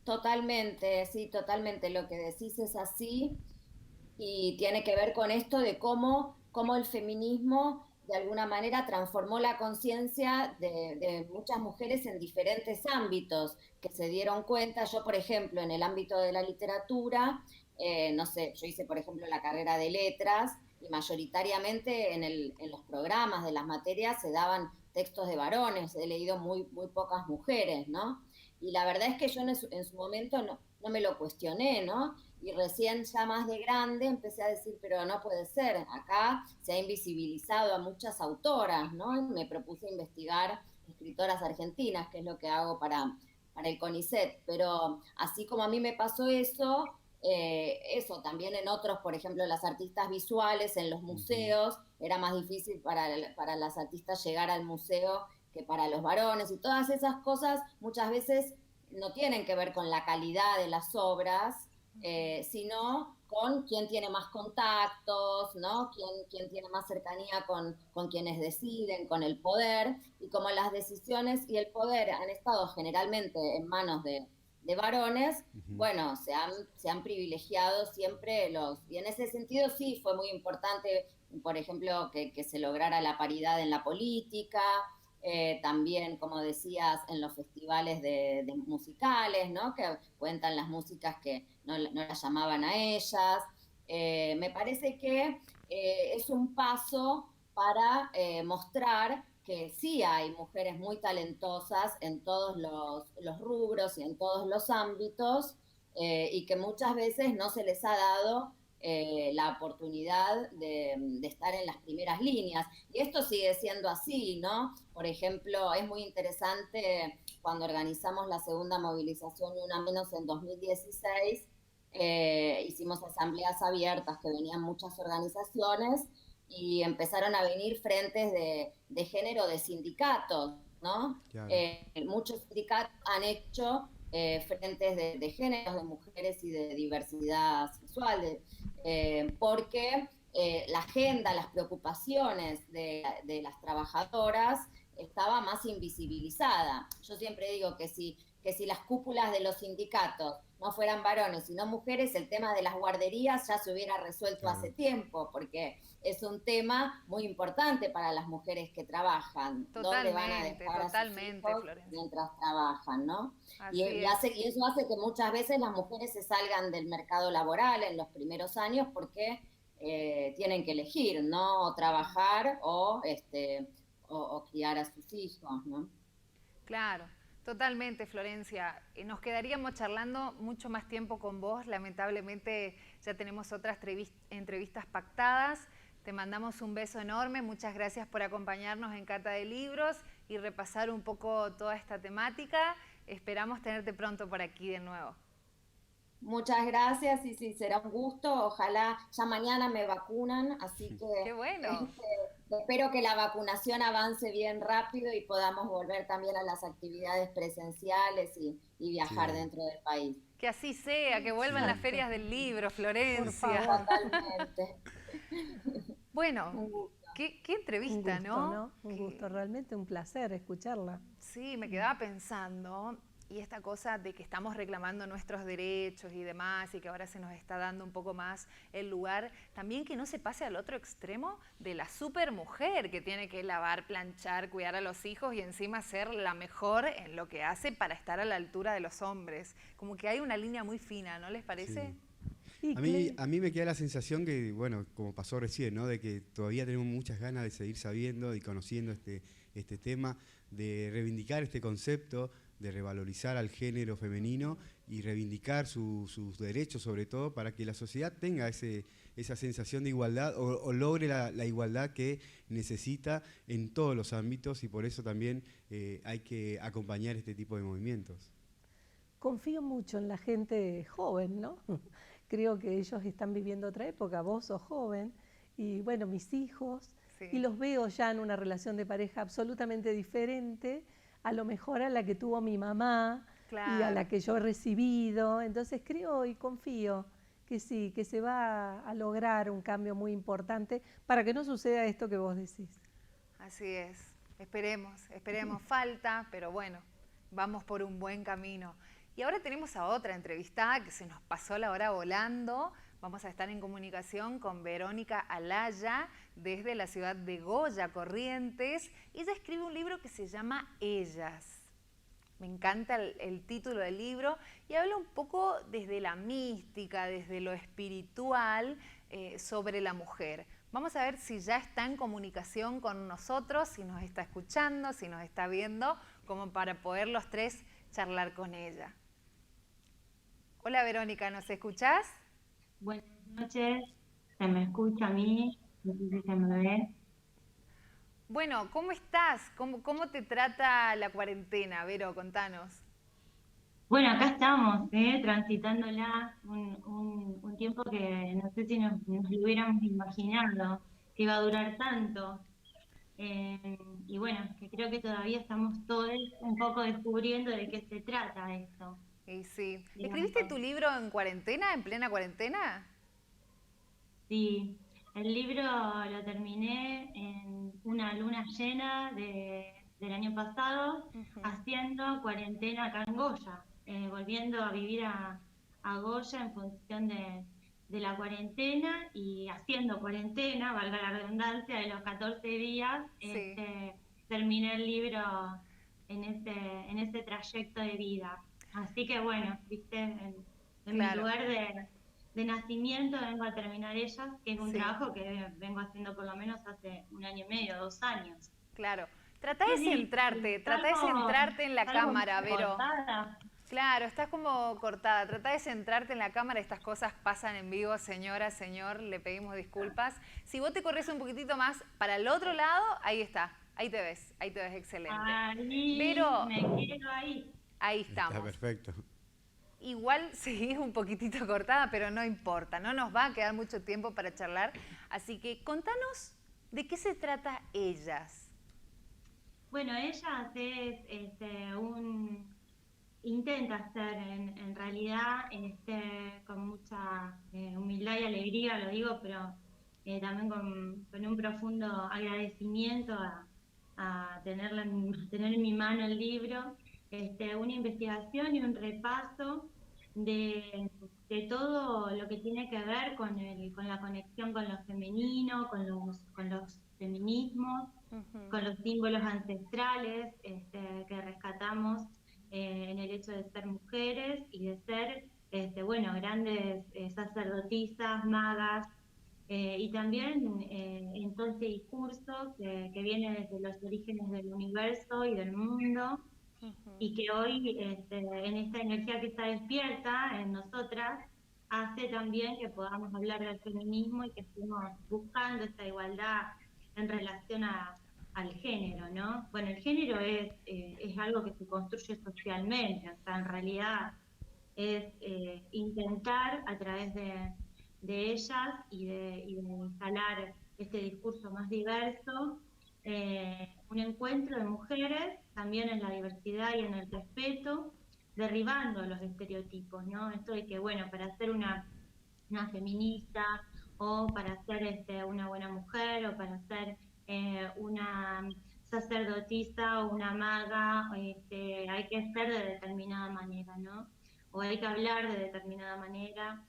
Totalmente, sí, totalmente. Lo que decís es así y tiene que ver con esto de cómo el feminismo de alguna manera transformó la conciencia de muchas mujeres en diferentes ámbitos, que se dieron cuenta. Yo, por ejemplo, en el ámbito de la literatura, no sé, yo hice, por ejemplo, la carrera de letras y mayoritariamente en los programas de las materias se daban textos de varones, he leído muy pocas mujeres, ¿no? Y la verdad es que yo en su momento no me lo cuestioné, ¿no? Y recién ya más de grande empecé a decir, pero no puede ser, acá se ha invisibilizado a muchas autoras, ¿no? Y me propuse investigar escritoras argentinas, que es lo que hago para el CONICET, pero así como a mí me pasó eso también en otros, por ejemplo, las artistas visuales en los museos, era más difícil para las artistas llegar al museo que para los varones, y todas esas cosas muchas veces no tienen que ver con la calidad de las obras, sino con quién tiene más contactos, ¿no? Quién tiene más cercanía con quienes deciden, con el poder, y como las decisiones y el poder han estado generalmente en manos de varones, bueno, se han privilegiado siempre y en ese sentido sí fue muy importante, por ejemplo, que se lograra la paridad en la política, también, como decías, en los festivales de musicales, ¿no? Que cuentan las músicas que no las llamaban a ellas. Me parece que es un paso para mostrar que sí hay mujeres muy talentosas en todos los rubros y en todos los ámbitos, y que muchas veces no se les ha dado la oportunidad de estar en las primeras líneas. Y esto sigue siendo así, ¿no? Por ejemplo, es muy interesante cuando organizamos la segunda movilización Ni Una Menos en 2016, hicimos asambleas abiertas que venían muchas organizaciones y empezaron a venir frentes de género de sindicatos, ¿no? Claro. Muchos sindicatos han hecho frentes de géneros, de mujeres y de diversidad sexual, porque la agenda, las preocupaciones de las trabajadoras estaba más invisibilizada. Yo siempre digo que si las cúpulas de los sindicatos no fueran varones sino mujeres, el tema de las guarderías ya se hubiera resuelto hace tiempo, porque es un tema muy importante para las mujeres que trabajan. ¿Dónde van a dejar a sus hijos mientras trabajan, ¿no? Y eso hace que muchas veces las mujeres se salgan del mercado laboral en los primeros años porque tienen que elegir, ¿no? O trabajar o criar a sus hijos, ¿no? Claro. Totalmente, Florencia. Nos quedaríamos charlando mucho más tiempo con vos. Lamentablemente ya tenemos otras entrevistas pactadas. Te mandamos un beso enorme. Muchas gracias por acompañarnos en Cata de Libros y repasar un poco toda esta temática. Esperamos tenerte pronto por aquí de nuevo. Muchas gracias y sí, será un gusto. Ojalá ya mañana me vacunan, así que ¡qué bueno! Espero que la vacunación avance bien rápido y podamos volver también a las actividades presenciales y viajar dentro del país. Que así sea, que vuelvan las ferias del libro, Florencia. Por favor. Totalmente. Bueno, qué entrevista, Un gusto, Un gusto, realmente un placer escucharla. Sí, me quedaba pensando, y esta cosa de que estamos reclamando nuestros derechos y demás, y que ahora se nos está dando un poco más el lugar, también que no se pase al otro extremo de la supermujer que tiene que lavar, planchar, cuidar a los hijos y encima ser la mejor en lo que hace para estar a la altura de los hombres. Como que hay una línea muy fina, ¿no les parece? Sí. A mí me queda la sensación que, bueno, como pasó recién, ¿no? De que todavía tenemos muchas ganas de seguir sabiendo y conociendo este tema, de reivindicar este concepto, de revalorizar al género femenino y reivindicar sus derechos, sobre todo, para que la sociedad tenga esa sensación de igualdad o logre la igualdad que necesita en todos los ámbitos, y por eso también hay que acompañar este tipo de movimientos. Confío mucho en la gente joven, ¿no? Creo que ellos están viviendo otra época, vos sos joven, y bueno, mis hijos, Sí. y los veo ya en una relación de pareja absolutamente diferente, a lo mejor a la que tuvo mi mamá, Claro. y a la que yo he recibido. Entonces creo y confío que sí, que se va a lograr un cambio muy importante para que no suceda esto que vos decís. Así es, esperemos, falta, pero bueno, vamos por un buen camino. Y ahora tenemos a otra entrevistada que se nos pasó la hora volando. Vamos a estar en comunicación con Verónica Alaya desde la ciudad de Goya, Corrientes. Ella escribe un libro que se llama Ellas. Me encanta el título del libro y habla un poco desde la mística, desde lo espiritual, sobre la mujer. Vamos a ver si ya está en comunicación con nosotros, si nos está escuchando, si nos está viendo, como para poder los tres charlar con ella. Hola Verónica, ¿nos escuchás? Buenas noches, ¿se me escucha a mí? No sé si se me ve. Bueno, ¿cómo estás? ¿Cómo te trata la cuarentena, Vero? Contanos. Bueno, acá estamos, transitándola un tiempo que no sé si nos lo hubiéramos imaginado, que iba a durar tanto. Y bueno, que creo que todavía estamos todos un poco descubriendo de qué se trata esto. Y sí. Digamos. ¿Escribiste tu libro en cuarentena, en plena cuarentena? Sí, el libro lo terminé en una luna llena del año pasado, haciendo cuarentena acá en Goya, volviendo a vivir a Goya en función de la cuarentena y haciendo cuarentena, valga la redundancia, de los 14 días, Sí. terminé el libro en ese trayecto de vida. Así que bueno, viste, en Claro. mi lugar de nacimiento vengo a terminar Ellas, que es un Sí. trabajo que vengo haciendo por lo menos hace 1 año y medio, 2 años. Claro. Trata de centrarte en la cámara, Vero. Cortada. Claro, estás como cortada. Trata de centrarte en la cámara. Estas cosas pasan en vivo, señora, señor. Le pedimos disculpas. Si vos te corres un poquitito más para el otro lado, ahí está. Ahí te ves excelente. Ahí, Pero me quedo ahí. ahí estamos. Está perfecto. Igual seguís un poquitito cortada, pero no importa. No nos va a quedar mucho tiempo para charlar. Así que contanos de qué se trata Ellas. Bueno, Ellas es intenta ser en realidad con mucha humildad y alegría, lo digo, pero también con un profundo agradecimiento a tener en mi mano el libro, una investigación y un repaso de todo lo que tiene que ver con la conexión con lo femenino, con los feminismos, con los símbolos ancestrales que rescatamos en el hecho de ser mujeres y de ser grandes sacerdotisas, magas, y también en todo este discurso que viene desde los orígenes del universo y del mundo, y que hoy en esta energía que está despierta en nosotras hace también que podamos hablar del feminismo y que estemos buscando esta igualdad en relación al género, ¿no? Bueno, el género es algo que se construye socialmente, o sea, en realidad es intentar a través de ellas y de instalar este discurso más diverso, un encuentro de mujeres también en la diversidad y en el respeto, derribando los estereotipos, ¿no? Esto de que, bueno, para ser una feminista o para ser una buena mujer o para ser una sacerdotisa o una maga, hay que ser de determinada manera, ¿no? O hay que hablar de determinada manera,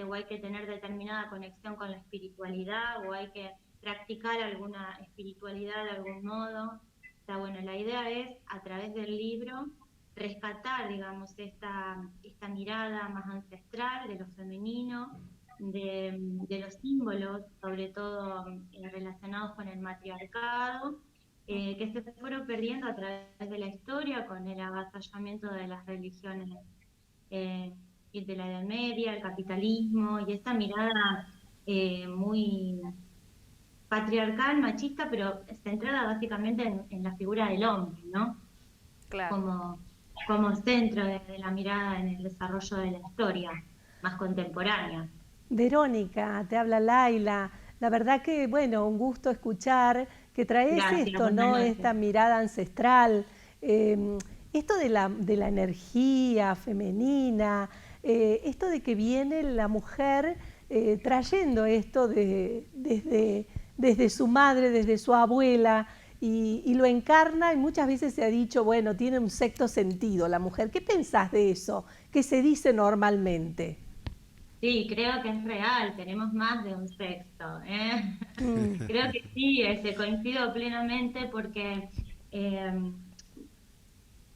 o hay que tener determinada conexión con la espiritualidad, o hay que practicar alguna espiritualidad de algún modo. O sea, bueno, la idea es, a través del libro, rescatar, digamos, esta mirada más ancestral de lo femenino, de los símbolos, sobre todo relacionados con el matriarcado, que se fueron perdiendo a través de la historia con el avasallamiento de las religiones de la Edad Media, el capitalismo, y esta mirada muy patriarcal, machista, pero centrada básicamente en la figura del hombre, ¿no? Claro. Como centro de la mirada en el desarrollo de la historia más contemporánea. Verónica, te habla Laila. La verdad que, bueno, un gusto escuchar que traes esto, ¿no? Esta mirada ancestral, esto de la energía femenina, esto de que viene la mujer trayendo esto desde su madre, desde su abuela, y lo encarna, y muchas veces se ha dicho, bueno, tiene un sexto sentido la mujer. ¿Qué pensás de eso? ¿Qué se dice normalmente? Sí, creo que es real, tenemos más de un sexto. Creo que sí, coincido plenamente porque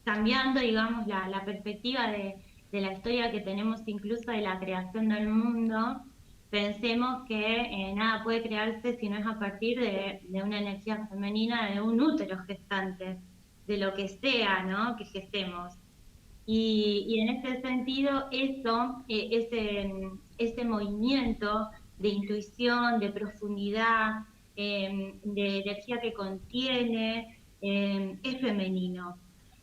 cambiando, digamos, la perspectiva de la historia que tenemos incluso de la creación del mundo, pensemos que nada puede crearse si no es a partir de una energía femenina, de un útero gestante, de lo que sea, ¿no?, que gestemos. Y en ese sentido, ese movimiento de intuición, de profundidad, de energía que contiene, es femenino.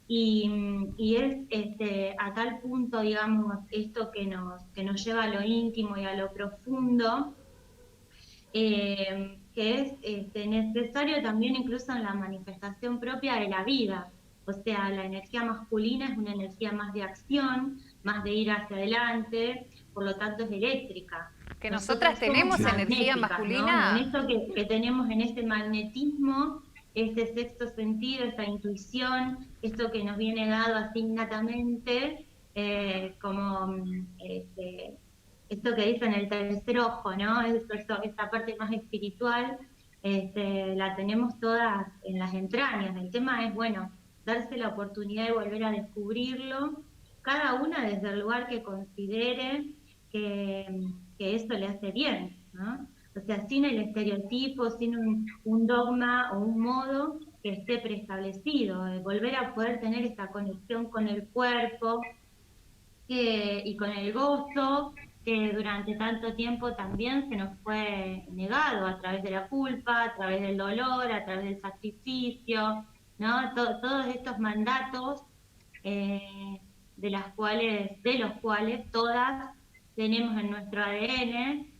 Y es a tal punto, digamos, esto que nos lleva a lo íntimo y a lo profundo, que es necesario también incluso en la manifestación propia de la vida. O sea, la energía masculina es una energía más de acción, más de ir hacia adelante, por lo tanto es eléctrica. Que nosotras tenemos energía masculina. ¿no? En esto que tenemos, en este magnetismo, este sexto sentido, esta intuición, esto que nos viene dado así innatamente, como esto que dicen el tercer ojo, ¿no? Esta parte más espiritual, la tenemos todas en las entrañas. El tema es, bueno, darse la oportunidad de volver a descubrirlo, cada una desde el lugar que considere que eso le hace bien, ¿no? O sea, sin el estereotipo, sin un dogma o un modo que esté preestablecido, volver a poder tener esta conexión con el cuerpo y con el gozo, que durante tanto tiempo también se nos fue negado a través de la culpa, a través del dolor, a través del sacrificio, ¿no? Todos estos mandatos de los cuales todas tenemos en nuestro ADN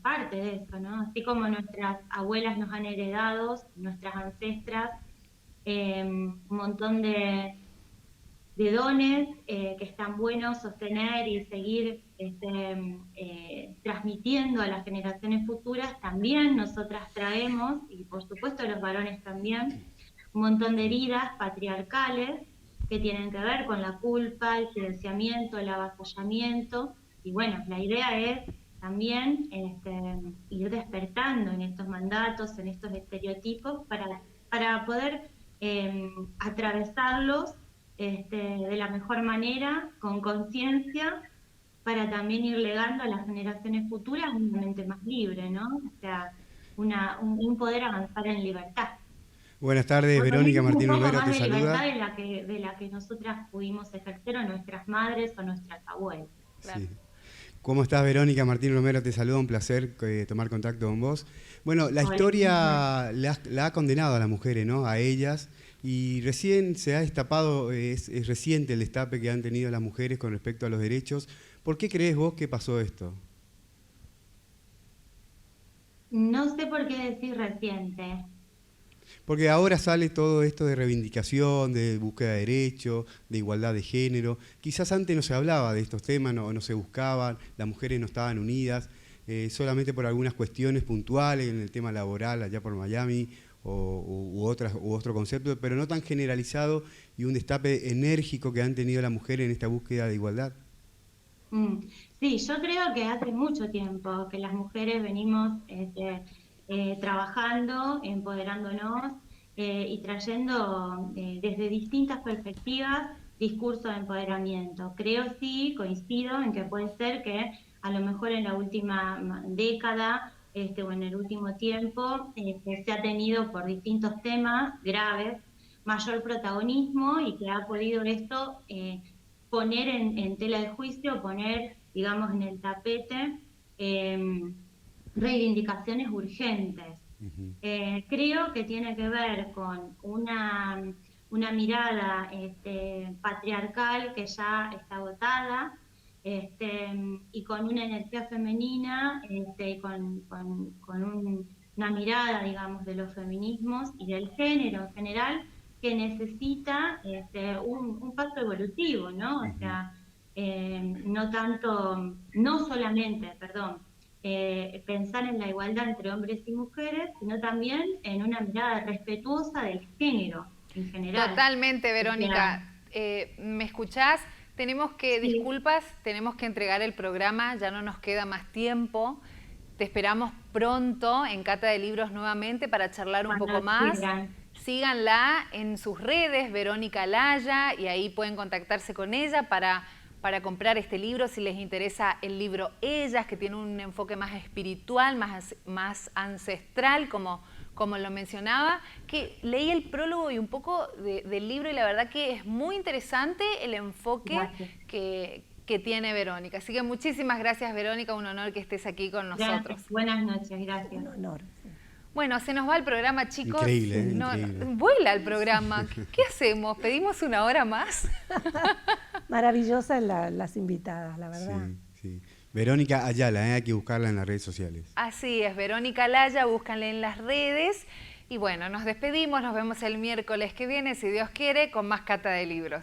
parte de eso, ¿no? Así como nuestras abuelas nos han heredado, nuestras ancestras, un montón de dones que están buenos sostener y seguir transmitiendo a las generaciones futuras. También nosotras traemos, y por supuesto los varones también, un montón de heridas patriarcales que tienen que ver con la culpa, el silenciamiento, el avasallamiento, y bueno, la idea es también ir despertando en estos mandatos, en estos estereotipos, para poder atravesarlos de la mejor manera, con conciencia, para también ir legando a las generaciones futuras una mente más libre, ¿no? O sea, un poder avanzar en libertad. Buenas tardes, Verónica Martín Romero te saluda. De la que nosotras pudimos ejercer, o nuestras madres o nuestras abuelas. Claro. Sí. ¿Cómo estás, Verónica? Martín Romero te saluda, un placer tomar contacto con vos. Bueno, la historia la ha condenado a las mujeres, ¿no? A ellas, y recién se ha destapado, es reciente el destape que han tenido las mujeres con respecto a los derechos. ¿Por qué crees vos que pasó esto? No sé por qué decir reciente. Porque ahora sale todo esto de reivindicación, de búsqueda de derechos, de igualdad de género. Quizás antes no se hablaba de estos temas, no se buscaban, las mujeres no estaban unidas, solamente por algunas cuestiones puntuales en el tema laboral allá por Miami u otro concepto, pero no tan generalizado, y un destape enérgico que han tenido las mujeres en esta búsqueda de igualdad? Sí, yo creo que hace mucho tiempo que las mujeres venimos trabajando, empoderándonos y trayendo desde distintas perspectivas discursos de empoderamiento. Creo, sí, coincido en que puede ser que a lo mejor en la última década o en el último tiempo se ha tenido por distintos temas graves mayor protagonismo y que ha podido esto poner en tela de juicio, poner, digamos, en el tapete reivindicaciones urgentes. Creo que tiene que ver con una mirada patriarcal que ya está agotada, y con una energía femenina, una mirada, digamos, de los feminismos y del género en general, que necesita un paso evolutivo, ¿no? O sea, no solamente, pensar en la igualdad entre hombres y mujeres, sino también en una mirada respetuosa del género en general. Totalmente, Verónica. ¿Me escuchás? Tenemos que, Sí. disculpas, tenemos que entregar el programa, ya no nos queda más tiempo. Te esperamos pronto en Cata de Libros nuevamente para charlar un poco más. Síganla en sus redes, Verónica Laya, y ahí pueden contactarse con ella para comprar este libro si les interesa el libro Ellas, que tiene un enfoque más espiritual, más ancestral, como lo mencionaba, que leí el prólogo y un poco del libro y la verdad que es muy interesante el enfoque que tiene Verónica. Así que muchísimas gracias, Verónica, un honor que estés aquí con nosotros. Gracias. Buenas noches, gracias. Un honor. Sí. Bueno, se nos va el programa, chicos. Increíble, increíble. Vuela el programa. ¿Qué hacemos? ¿Pedimos una hora más? Maravillosas las invitadas, la verdad. Sí. Verónica Ayala, hay que buscarla en las redes sociales. Así es, Verónica Laya, búscanla en las redes. Y bueno, nos despedimos, nos vemos el miércoles que viene, si Dios quiere, con más Cata de Libros.